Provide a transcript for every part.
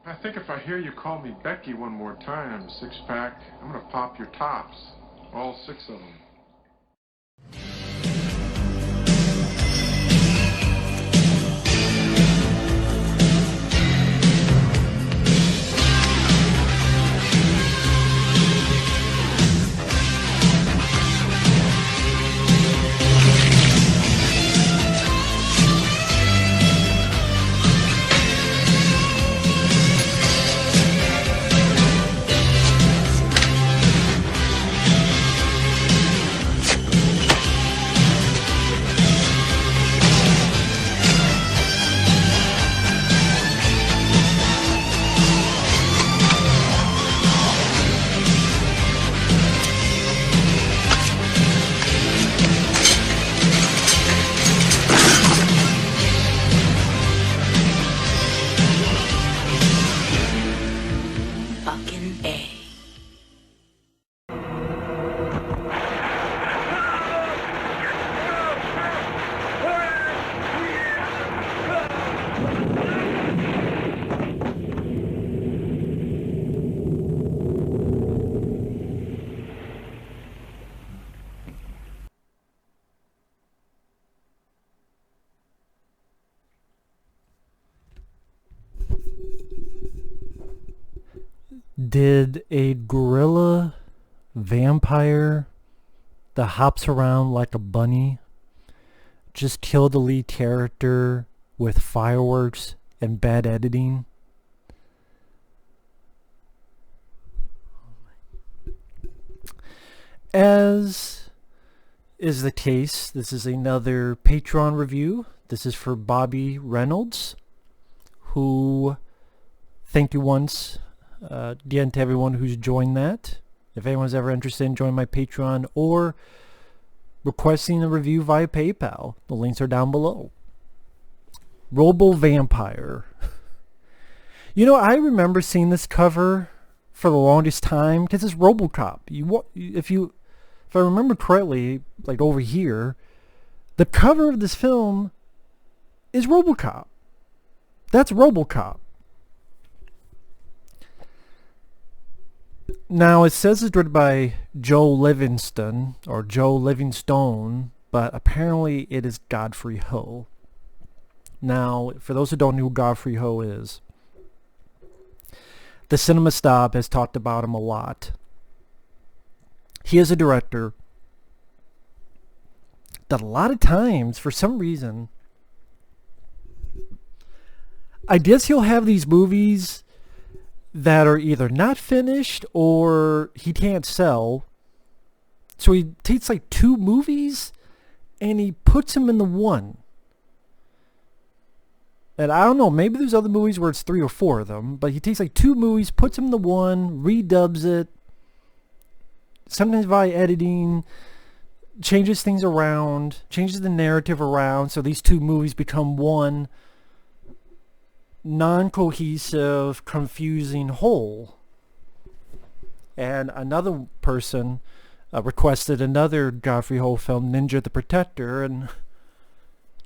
I think if I hear you call me Becky one more time, six-pack, I'm gonna pop your tops. All six of them. Did a gorilla vampire that hops around like a bunny just kill the lead character with fireworks and bad editing? As is the case, this is another Patreon review. This is for Bobby Reynolds, who, thank you once again to everyone who's joined that. If anyone's ever interested in joining my Patreon or requesting a review via PayPal, the links are down below. Robo Vampire. You know, I remember seeing this cover for the longest time because it's Robocop. If I remember correctly, like over here, the cover of this film is Robocop. That's Robocop. Now, it says it's written by Joe Livingstone, but apparently it is Godfrey Ho. Now, for those who don't know who Godfrey Ho is, the Cinema Snob has talked about him a lot. He is a director that a lot of times, for some reason, I guess he'll have these movies that are either not finished or he can't sell. So he takes like two movies and he puts them into one. And I don't know, maybe there's other movies where it's 3 or 4 of them, but he takes like two movies, puts them into one, redubs it, sometimes via editing, changes things around, changes the narrative around, so these two movies become one non-cohesive, confusing whole. And another person requested another Godfrey Ho film, Ninja the Protector, and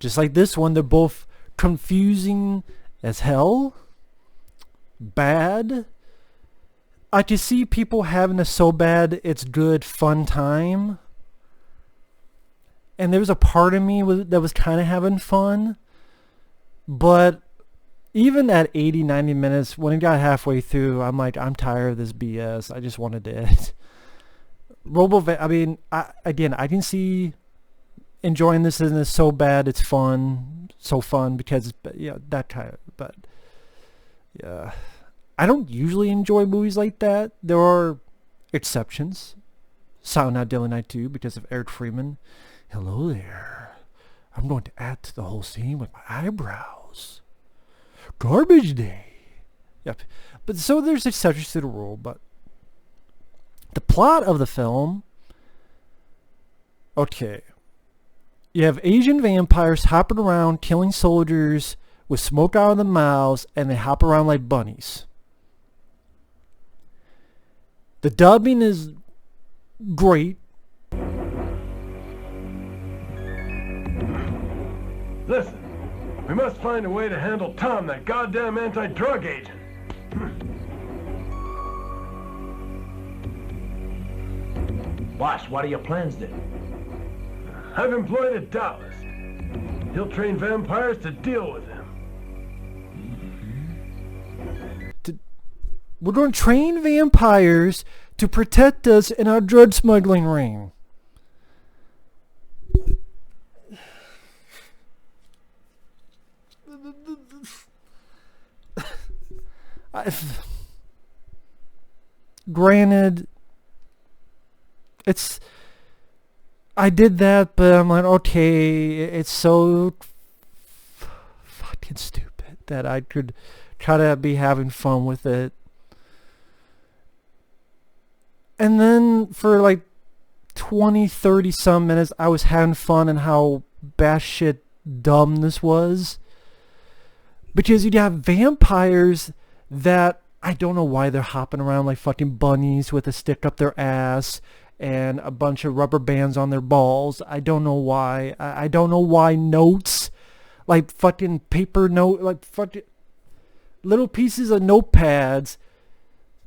just like this one, they're both confusing as hell, bad. I can see people having a so bad it's good fun time, and there was a part of me that was kind of having fun, but even at 80-90 minutes, when it got halfway through, I'm like, I'm tired of this BS. I just wanted to end. I can see enjoying this and it's so bad it's fun, so fun because that kind of, but yeah, I don't usually enjoy movies like that. There are exceptions. Silent Night, Deadly Night 2 because of Eric Freeman. Hello there. I'm going to add to the whole scene with my eyebrows. Garbage Day. Yep. But so there's exceptions to the rule, but the plot of the film, okay. You have Asian vampires hopping around killing soldiers with smoke out of their mouths, and they hop around like bunnies. The dubbing is great. Listen, we must find a way to handle Tom, that goddamn anti-drug agent. Boss, what are your plans then? I've employed a Taoist. He'll train vampires to deal with him. We're going to train vampires to protect us in our drug smuggling ring. Granted, I did that, but I'm like, okay, it's so fucking stupid that I could try to be having fun with it. And then for like 20, 30 some minutes, I was having fun and how batshit dumb this was. Because you'd have vampires that I don't know why they're hopping around like fucking bunnies with a stick up their ass and a bunch of rubber bands on their balls. I don't know why. I don't know why notes, like fucking paper note, like fucking little pieces of notepads,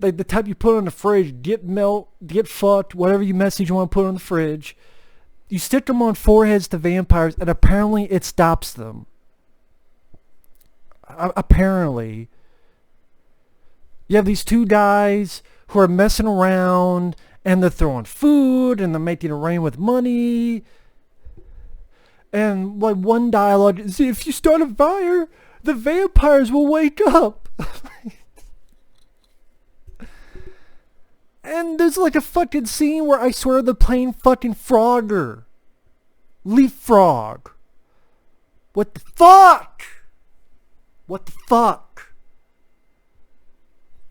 like the type you put on the fridge, get melt, get fucked, whatever you message you want to put on the fridge. You stick them on foreheads to vampires and apparently it stops them. Apparently. You have these two guys who are messing around and they're throwing food and they're making it rain with money. And like one dialogue is, if you start a fire, the vampires will wake up. And there's like a fucking scene where I swear they're playing fucking Frogger. Leapfrog. What the fuck? What the fuck?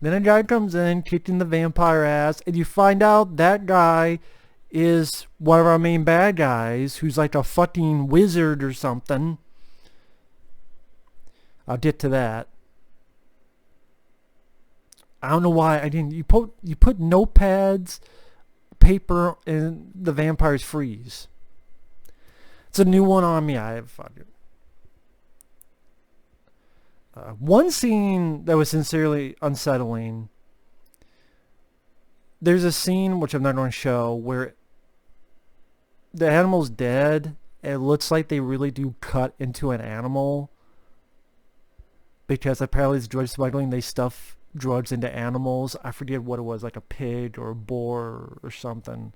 Then a guy comes in kicking the vampire ass and you find out that guy is one of our main bad guys who's like a fucking wizard or something. I'll get to that. I don't know why I didn't. You put notepads, paper, and the vampires freeze. It's a new one on me. I have fucking. One scene that was sincerely unsettling. There's a scene which I'm not going to show where the animal's dead. It looks like they really do cut into an animal because apparently it's drug smuggling. They stuff drugs into animals. I forget what it was, like a pig or a boar or something.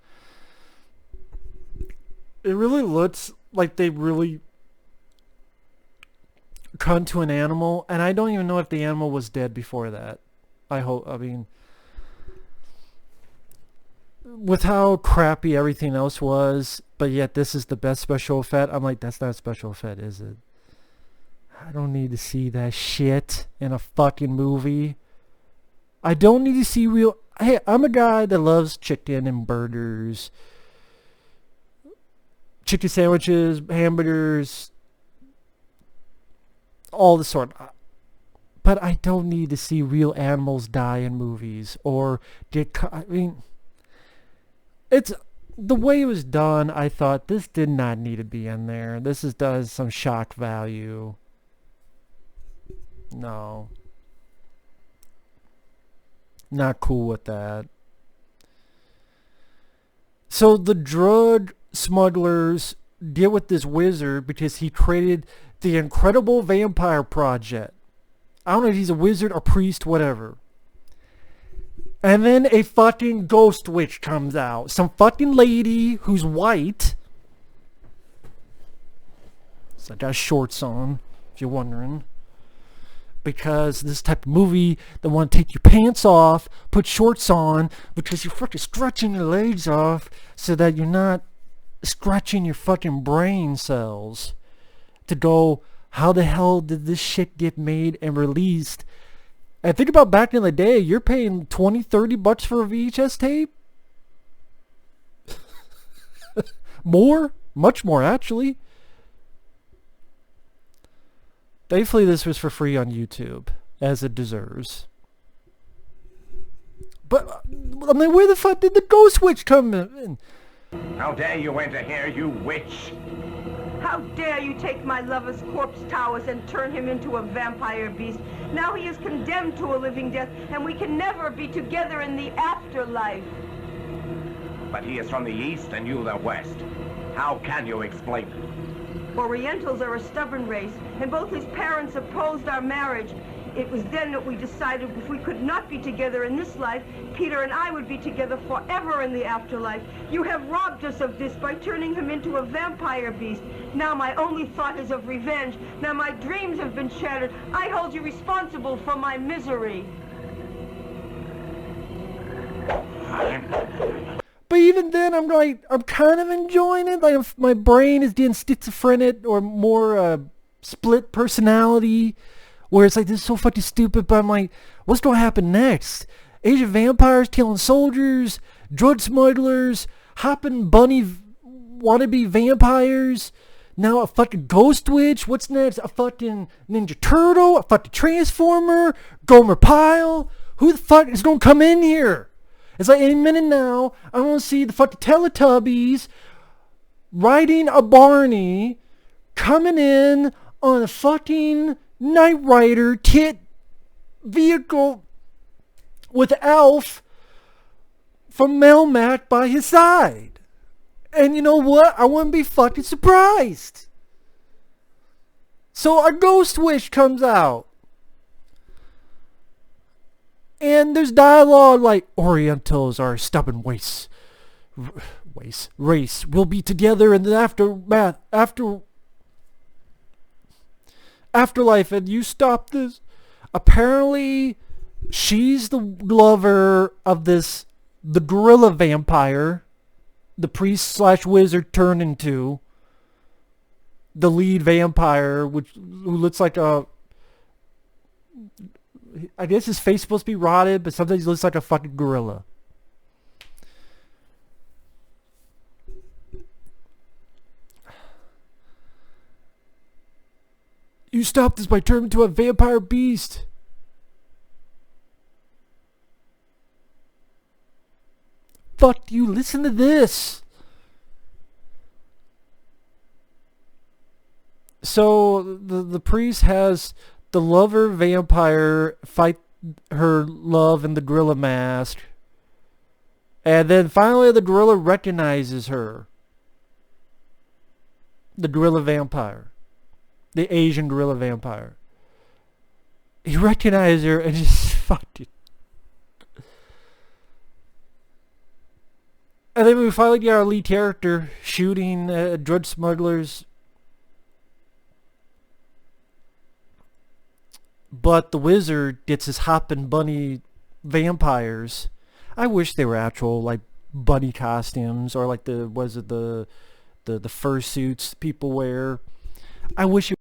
It really looks like they really cut to an animal, and I don't even know if the animal was dead before that. I mean, with how crappy everything else was, but yet this is the best special effect. I'm like, that's not a special effect, is it? I don't need to see that shit in a fucking movie. I don't need to see real... Hey, I'm a guy that loves chicken and burgers. Chicken sandwiches, hamburgers, all the sort. But I don't need to see real animals die in movies or get... I mean, it's... The way it was done, I thought this did not need to be in there. This does some shock value. No. Not cool with that. So the drug smugglers get with this wizard because he created the Incredible Vampire Project. I don't know if he's a wizard or priest, whatever. And then a fucking ghost witch comes out. Some fucking lady who's white. So I got shorts on, if you're wondering. Because this type of movie, they want to take your pants off, put shorts on, because you're fucking stretching your legs off so that you're not scratching your fucking brain cells to go, how the hell did this shit get made and released? And think about back in the day, you're paying $20-$30 for a VHS tape? More? Much more, actually. Thankfully, this was for free on YouTube, as it deserves. But, I mean, where the fuck did the ghost witch come in? How dare you enter here, you witch? How dare you take my lover's corpse towers and turn him into a vampire beast? Now he is condemned to a living death, and we can never be together in the afterlife. But he is from the east and you the west. How can you explain it? Orientals are a stubborn race, and both his parents opposed our marriage. It was then that we decided if we could not be together in this life, Peter and I would be together forever in the afterlife. You have robbed us of this by turning him into a vampire beast. Now my only thought is of revenge. Now my dreams have been shattered. I hold you responsible for my misery. But even then, I'm kind of enjoying it. Like, if my brain is getting schizophrenic or more split personality, where it's like, this is so fucking stupid, but I'm like, what's going to happen next? Asian vampires killing soldiers, drug smugglers, hopping bunny wannabe vampires, now a fucking ghost witch, what's next? A fucking Ninja Turtle, a fucking Transformer, Gomer Pyle. Who the fuck is going to come in here? It's like, any minute now, I want to see the fucking Teletubbies riding a Barney coming in on a fucking Knight Rider kit vehicle with Alf from Melmac by his side. And you know what? I wouldn't be fucking surprised. So a Ghost Witch comes out. And there's dialogue like, Orientals are a stubborn race. We'll be together in the afterlife, and you stop this. Apparently, she's the lover of the gorilla vampire, the priest / wizard turned into the lead vampire, who looks like I guess his face is supposed to be rotted, but sometimes he looks like a fucking gorilla. You stop this by turning into a vampire beast. Fuck you, listen to this. So the priest has the lover vampire fight her love in the gorilla mask. And then finally the gorilla recognizes her. The gorilla vampire. The Asian gorilla vampire. He recognizes her and just fucked it. And then we finally get our lead character shooting drug smugglers. But the wizard gets his hopping bunny vampires. I wish they were actual like bunny costumes, or like the fursuits people wear. I wish it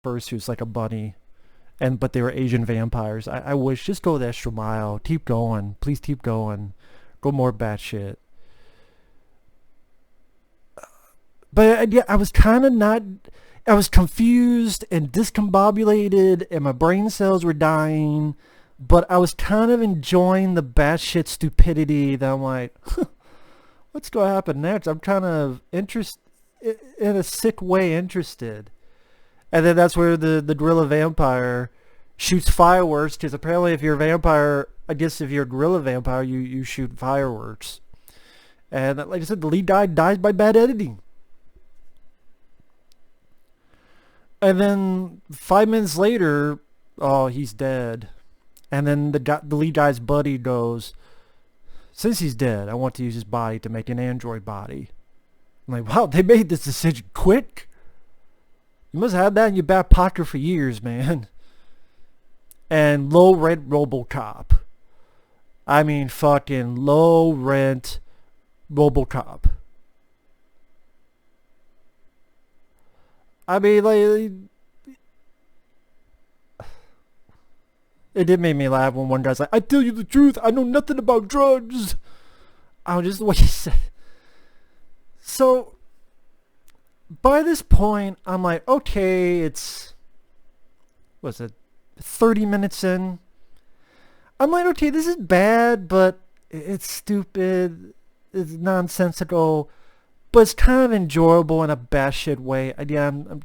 were fursuits like a bunny, but they were Asian vampires. I wish, just go the extra mile. Keep going, please keep going. Go more batshit. But yeah, I was kind of not. I was confused and discombobulated, and my brain cells were dying. But I was kind of enjoying the batshit stupidity that I'm like, what's going to happen next? I'm kind of interested, in a sick way interested. And then that's where the gorilla vampire shoots fireworks, because apparently if you're a vampire, I guess if you're a gorilla vampire, you shoot fireworks. And like I said, the lead guy dies by bad editing. And then 5 minutes later, oh, he's dead. And then the lead guy's buddy goes, since he's dead, I want to use his body to make an android body. I'm like, wow, they made this decision quick. You must have had that in your back pocket for years, man. And low rent Robocop. I mean, fucking low rent Robocop. I mean, like, it did make me laugh when one guy's like, I tell you the truth, I know nothing about drugs. I was just what he said. So, by this point, I'm like, okay, it's, what's it, 30 minutes in. I'm like, okay, this is bad, but it's stupid, it's nonsensical. but it's kind of enjoyable in a batshit way. I'm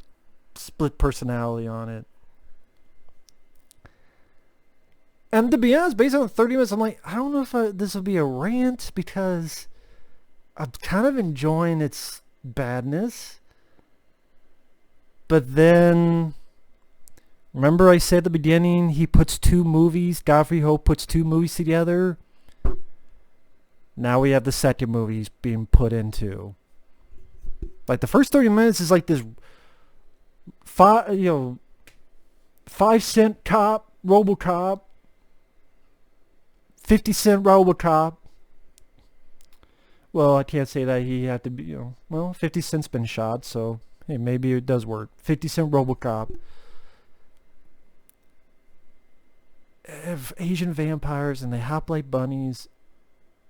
split personality on it. And to be honest, based on 30 minutes, I'm like, I don't know if this will be a rant, because I'm kind of enjoying its badness. But then, remember I said at the beginning, Godfrey Ho puts two movies together? Now we have the second movies being put into. Like, the first 30 minutes is like this 5-cent cop, Robocop, 50-cent Robocop. Well, I can't say that he had to be, 50 Cent's been shot, so hey, maybe it does work. 50-cent Robocop. Have Asian vampires, and they hop like bunnies.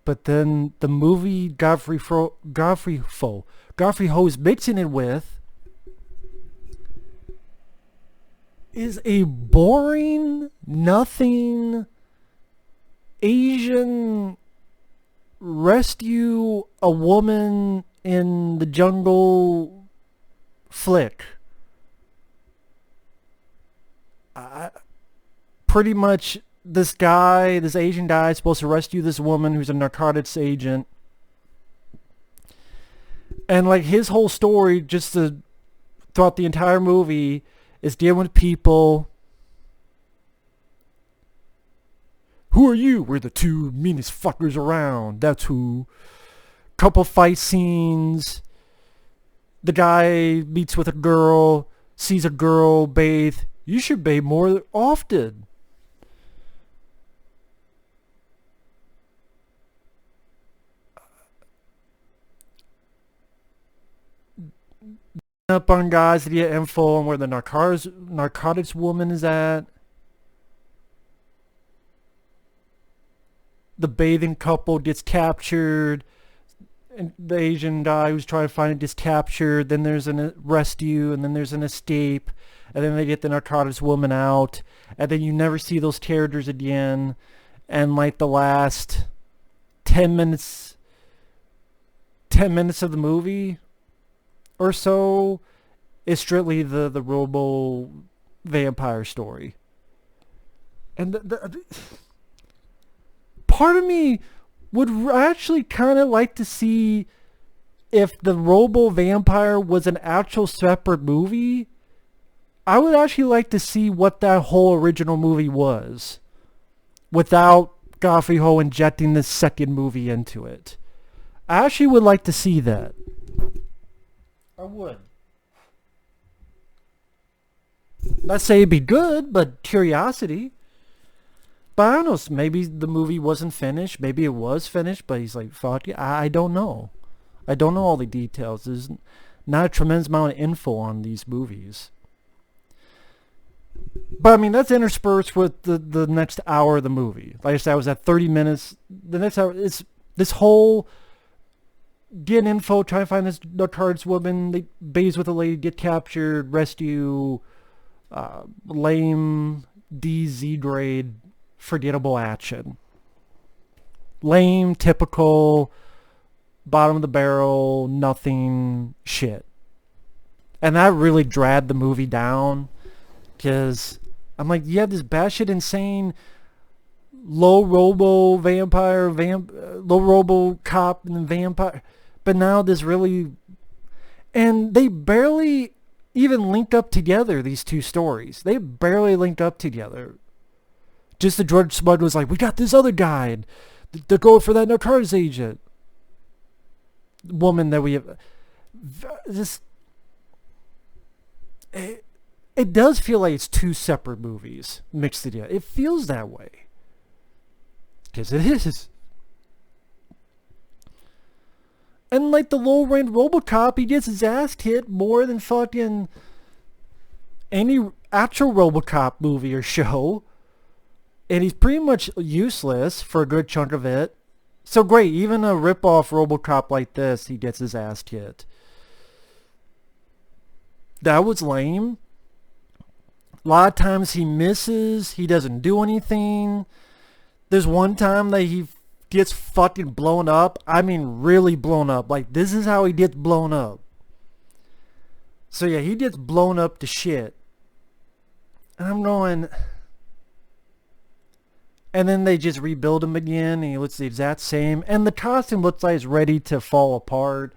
But then the movie Godfrey Ho is mixing it with is a boring, nothing Asian rescue a woman in the jungle flick. Pretty much this Asian guy is supposed to rescue this woman who's a narcotics agent. And like his whole story throughout the entire movie is dealing with people. Who are you? We're the two meanest fuckers around. That's who. Couple fight scenes. The guy meets with a girl, sees a girl bathe. You should bathe more often. Up on guys to get info on where the narcotics woman is at. The bathing couple gets captured, and the Asian guy who's trying to find it gets captured. Then there's a rescue, and then there's an escape, and then they get the narcotics woman out, and then you never see those characters again. And like the last 10 minutes of the movie or so is strictly the Robo Vampire story. And part of me would actually kind of like to see if the Robo Vampire was an actual separate movie. I would actually like to see what that whole original movie was without Godfrey Ho injecting this second movie into it. I actually would like to see that. I would. Not say it'd be good, but curiosity. But I don't know, maybe the movie wasn't finished. Maybe it was finished, but he's like, fuck it. I don't know. I don't know all the details. There's not a tremendous amount of info on these movies. But I mean, that's interspersed with the next hour of the movie. Like I said, I was at 30 minutes. The next hour is this whole getting info, trying to find this narcotics woman, they bathes with a lady, get captured, rescue, lame DZ grade forgettable action. Lame, typical, bottom of the barrel, nothing shit. And that really dragged the movie down, because I'm like, you have this batshit insane low Robo Vampire, low Robo Cop and Vampire, but now this really, and they barely even link up together, these two stories. They barely link up together. Just the drug smuggler's like, we got this other guy, and they're going for that narcotics agent woman that we have. This, it does feel like it's two separate movies mixed together. It feels that way. Because it is. And like the low-rank Robocop, he gets his ass hit more than fucking any actual Robocop movie or show. And he's pretty much useless for a good chunk of it. So great, even a rip-off Robocop like this, he gets his ass hit. That was lame. A lot of times he misses, he doesn't do anything. There's one time that he gets fucking blown up. I mean, really blown up. Like, this is how he gets blown up. So yeah, he gets blown up to shit. And I'm going... And then they just rebuild him again, and he looks the exact same. And the costume looks like it's ready to fall apart.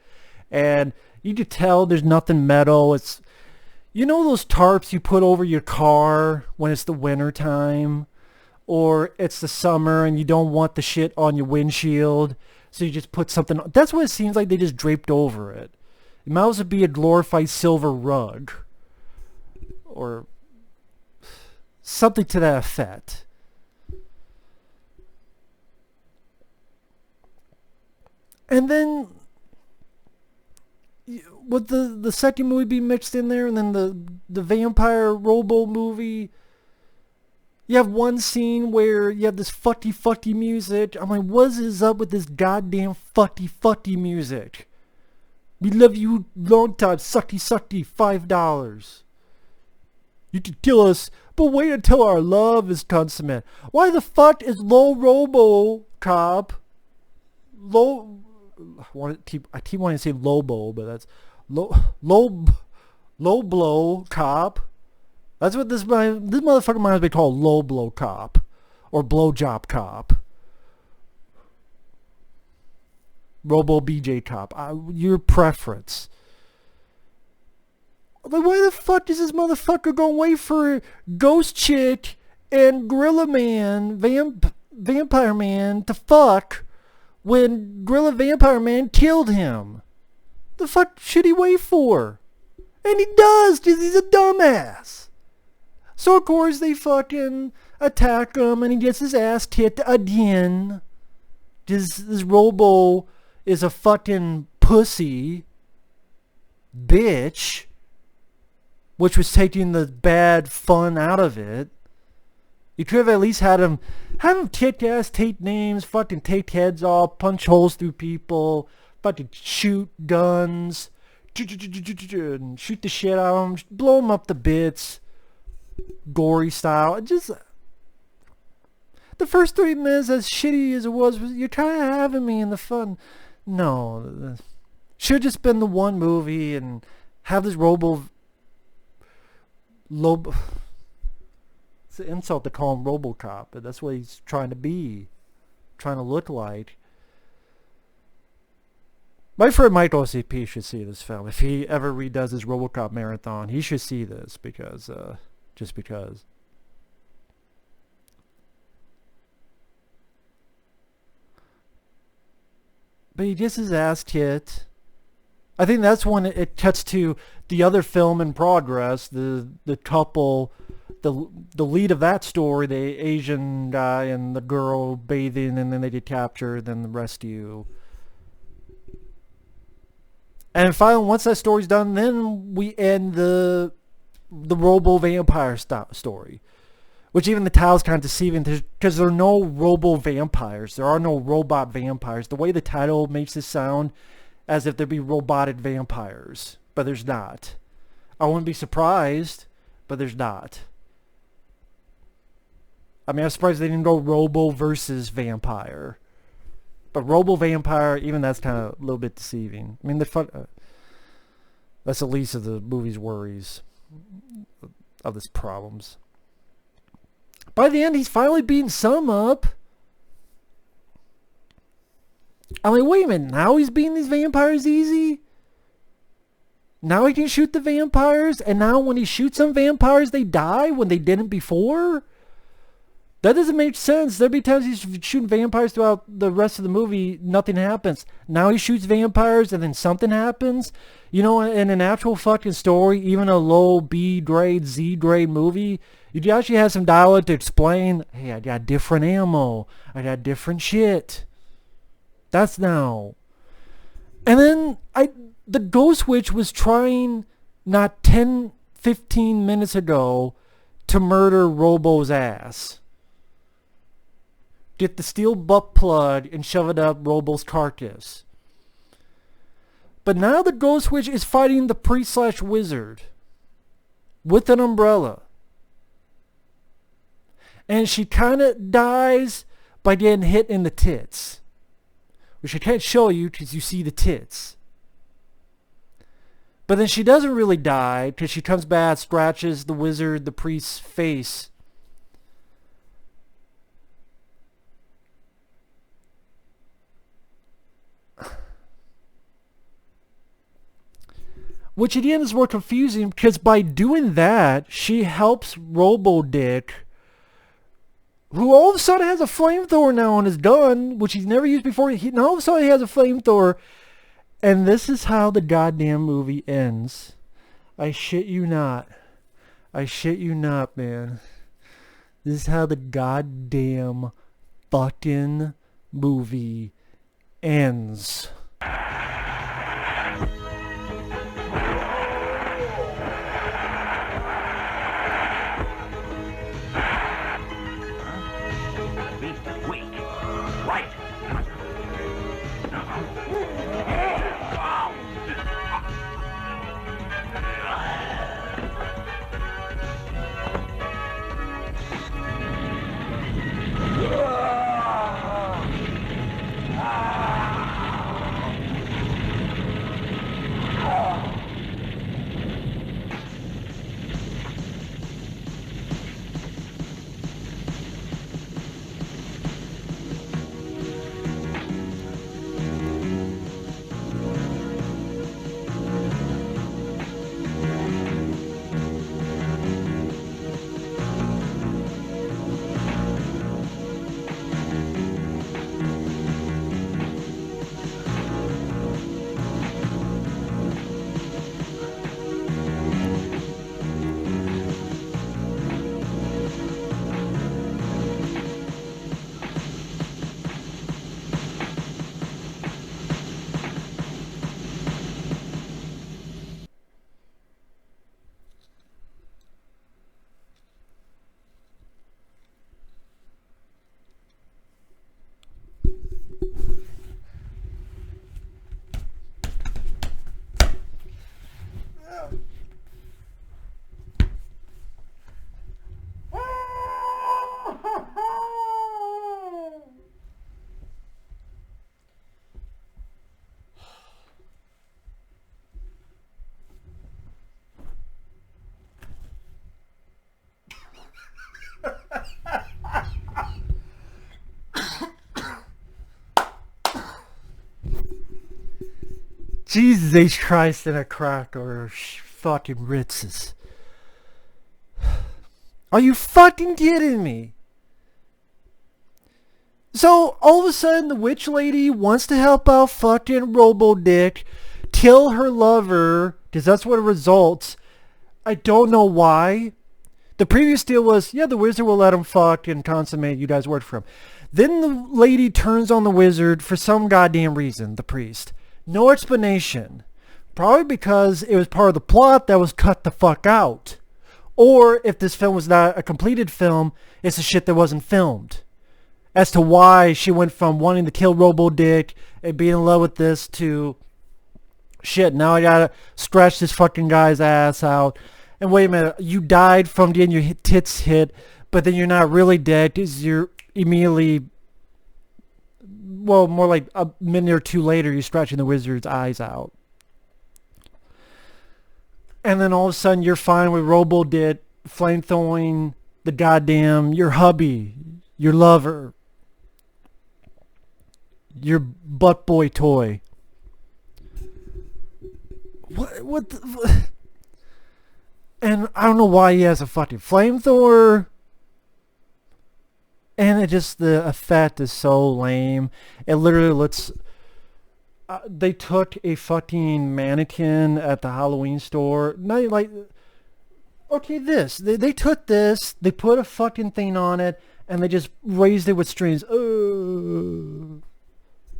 And you could tell there's nothing metal. It's... You know those tarps you put over your car when it's the winter time? Or it's the summer and you don't want the shit on your windshield, so you just put something on. That's what it seems like. They just draped over it. It might as well be a glorified silver rug. Or something to that effect. And then would the second movie be mixed in there, and then the vampire Robo movie? You have one scene where you have this fucky music. I'm like, what is up with this goddamn fucky music? We love you long time, sucky, $5. You can kill us, but wait until our love is consummate. Why the fuck is Robocop? I keep wanting to say Lobo, but that's low blow cop. That's what this motherfucker might be called, low blow cop, or blowjob cop, Robo BJ cop. Your preference. Like, why the fuck is this motherfucker gonna wait for Ghost Chick and Gorilla Man, Vampire Man to fuck when Gorilla Vampire Man killed him? The fuck should he wait for? And he does, because he's a dumbass. So of course they fucking attack him and he gets his ass kicked again. This Robo is a fucking pussy bitch, which was taking the bad fun out of it. You could have at least had him kick ass, take names, fucking take heads off, punch holes through people, fucking shoot guns, and shoot the shit out of them, blow them up to bits, gory style. Just the first 3 minutes, as shitty as it was, you're trying to have me in the fun. No, should have just been the one movie and have this Lobo. It's an insult to call him Robocop, but that's what he's trying to be, trying to look like. My friend Mike OCP should see this film. If he ever redoes his Robocop marathon, he should see this, because just because. But he gets his ass kicked. I think that's when it cuts to the other film in progress, the couple, the lead of that story, the Asian guy and the girl bathing, and then they get captured, then the rescue. And finally, once that story's done, then we end the Robo Vampire story. Which even the title's kind of deceiving, because there are no Robo Vampires. There are no robot vampires. The way the title makes it sound as if there'd be robotic vampires. But there's not. I wouldn't be surprised, but there's not. I mean, I'm surprised they didn't go Robo versus Vampire. But Robo Vampire, even that's kind of a little bit deceiving. I mean, that's the least of the movie's worries of its problems. By the end, he's finally beating some up. I'm like, wait a minute, now he's beating these vampires easy? Now he can shoot the vampires, and now when he shoots some vampires, they die when they didn't before? That doesn't make sense. There'll be times he's shooting vampires throughout the rest of the movie, nothing happens. Now he shoots vampires and then something happens. You know, in an actual fucking story, even a low B grade, Z grade movie, you actually have some dialogue to explain, hey, I got different ammo. I got different shit. That's now. And then the Ghost Witch was trying not 10, 15 minutes ago to murder Robo's ass. Get the steel butt plug and shove it up Robo's carcass. But now the Ghost Witch is fighting the priest/wizard with an umbrella. And she kind of dies, by getting hit in the tits. Which I can't show you because you see the tits. But then she doesn't really die because she comes back, scratches the wizard, the priest's face. Which again is more confusing because by doing that, she helps Robo Dick, who all of a sudden has a flamethrower now on his gun, which he's never used before. Now all of a sudden he has a flamethrower. And this is how the goddamn movie ends. I shit you not. I shit you not, man. This is how the goddamn fucking movie ends. Jesus H. Christ and a crack or fucking Ritzes. Are you fucking kidding me? So all of a sudden the witch lady wants to help out fucking Robo Dick, kill her lover, because that's what it results. I don't know why. The previous deal was, yeah, the wizard will let him fuck and consummate, you guys work for him. Then the lady turns on the wizard for some goddamn reason, the priest. No explanation. Probably because it was part of the plot that was cut the fuck out. Or if this film was not a completed film, it's the shit that wasn't filmed. As to why she went from wanting to kill Robo Dick and being in love with this to, shit, now I gotta scratch this fucking guy's ass out. And wait a minute, you died from getting your tits hit, but then you're not really dead because you're immediately, well, more like a minute or two later, you're scratching the wizard's eyes out. And then all of a sudden, you're fine with Robo Dick flamethrowing the goddamn, your hubby, your lover, your butt boy toy. What the... And I don't know why he has a fucking flamethrower. And it just, the effect is so lame. It literally looks... they took a fucking mannequin at the Halloween store. Not like... Okay, this. They took this, they put a fucking thing on it, and they just raised it with strings.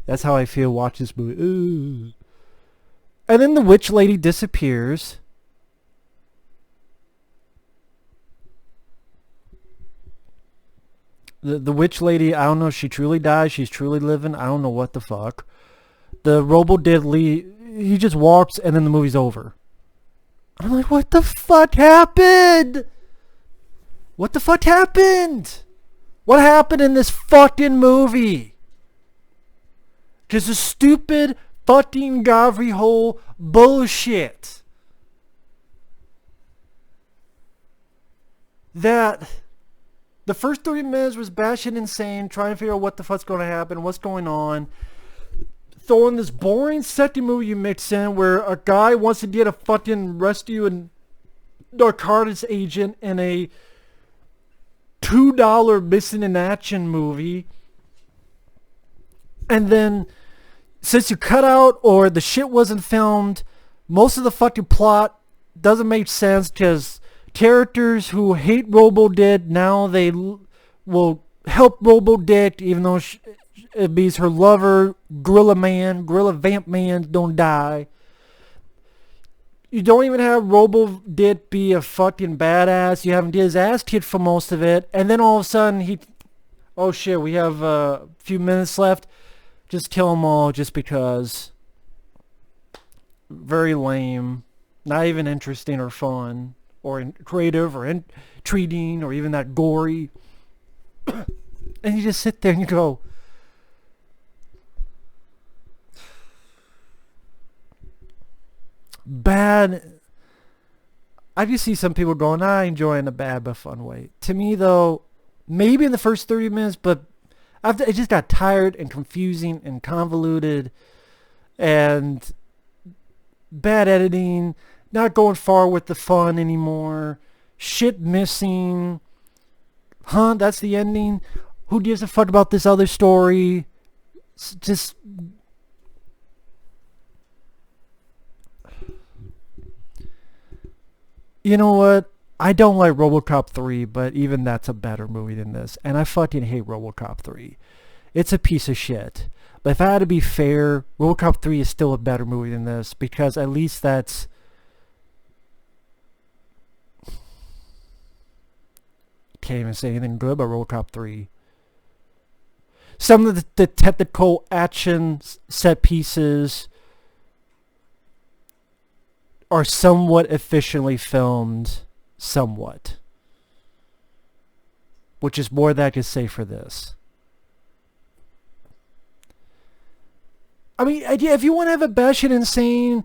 That's how I feel watching this movie. And then the witch lady disappears. The witch lady, I don't know if she truly died, she's truly living, I don't know what the fuck. The Robo Dick he just walks and then the movie's over. I'm like, what the fuck happened? What the fuck happened? What happened in this fucking movie? Just a stupid fucking Godfrey Ho bullshit. That the first 30 minutes was batshit insane, trying to figure out what the fuck's going to happen, what's going on. Throwing this boring second movie you mix in where a guy wants to get a fucking rescue and narcotics agent in a $2 missing in action movie. And then since you cut out or the shit wasn't filmed, most of the fucking plot doesn't make sense because characters who hate Robo Dick, now they will help Robo Dick even though it means her lover, Gorilla Vamp Man, don't die. You don't even have Robo Dick be a fucking badass. You haven't get his ass kicked for most of it. And then all of a sudden oh shit, we have a few minutes left. Just kill them all just because. Very lame. Not even interesting or fun. Or creative or intriguing or even that gory. And you just sit there and you go, bad. I just see some people going, I enjoy in a bad but fun way. To me though, maybe in the first 30 minutes, but after it just got tired and confusing and convoluted and bad editing, not going far with the fun anymore, shit missing. Huh, that's the ending? Who gives a fuck about this other story? It's just you know what? I don't like Robocop 3, but even that's a better movie than this. And I fucking hate Robocop 3. It's a piece of shit. But if I had to be fair, Robocop 3 is still a better movie than this because at least that's... Can't even say anything good about Robocop 3. Some of the technical action set pieces are somewhat efficiently filmed, somewhat. Which is more than I can say for this. I mean, if you want to have a batshit insane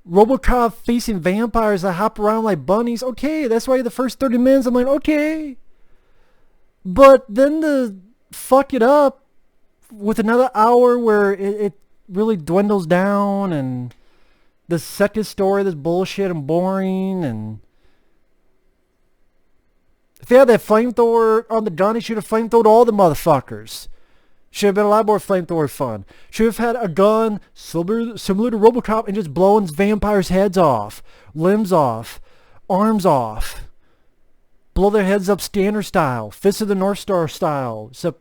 Robocop facing vampires that hop around like bunnies, okay, that's why the first 30 minutes I'm like, okay. But then to fuck it up with another hour where it really dwindles down and the second story that's bullshit and boring, and if he had that flamethrower on the gun, he should have flamethrowed all the motherfuckers. Should have been a lot more flamethrower fun. Should have had a gun similar to Robocop and just blowing vampires' heads off, limbs off, arms off. Blow their heads up Scanner style, Fist of the North Star style. So,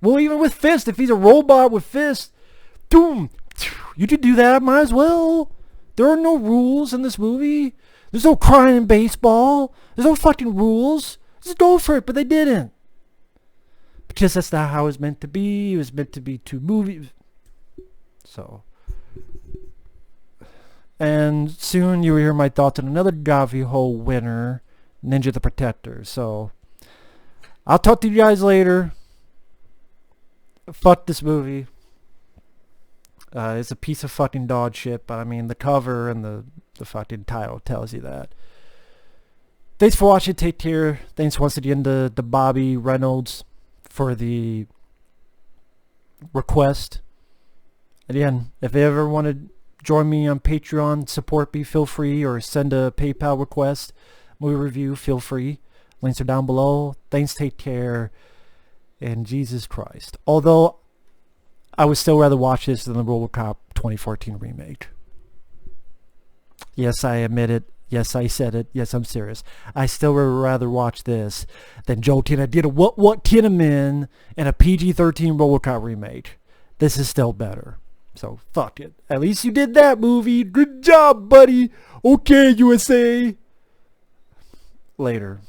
well, even with Fist, if he's a robot with Fist, boom, you could do that, might as well. There are no rules in this movie. There's no crying in baseball. There's no fucking rules. Just go for it, but they didn't. Because that's not how it was meant to be. It was meant to be two movies. So. And soon you will hear my thoughts on another Godfrey Ho winner, Ninja the Protector. So, I'll talk to you guys later. Fuck this movie. It's a piece of fucking dog shit, but I mean the cover and the fucking title tells you that. Thanks for watching. Take care. Thanks once again to Bobby Reynolds for the request. Again, if you ever want to join me on Patreon, support me, feel free, or send a PayPal request, movie review, feel free. Links are down below. Thanks, take care, and Jesus Christ. Although, I would still rather watch this than the Robocop 2014 remake. Yes, I admit it. Yes, I said it. Yes, I'm serious. I still would rather watch this than Joe Tina did a What Kinnaman and a PG-13 Robocop remake. This is still better. So, fuck it. At least you did that movie. Good job, buddy. Okay, USA. Later.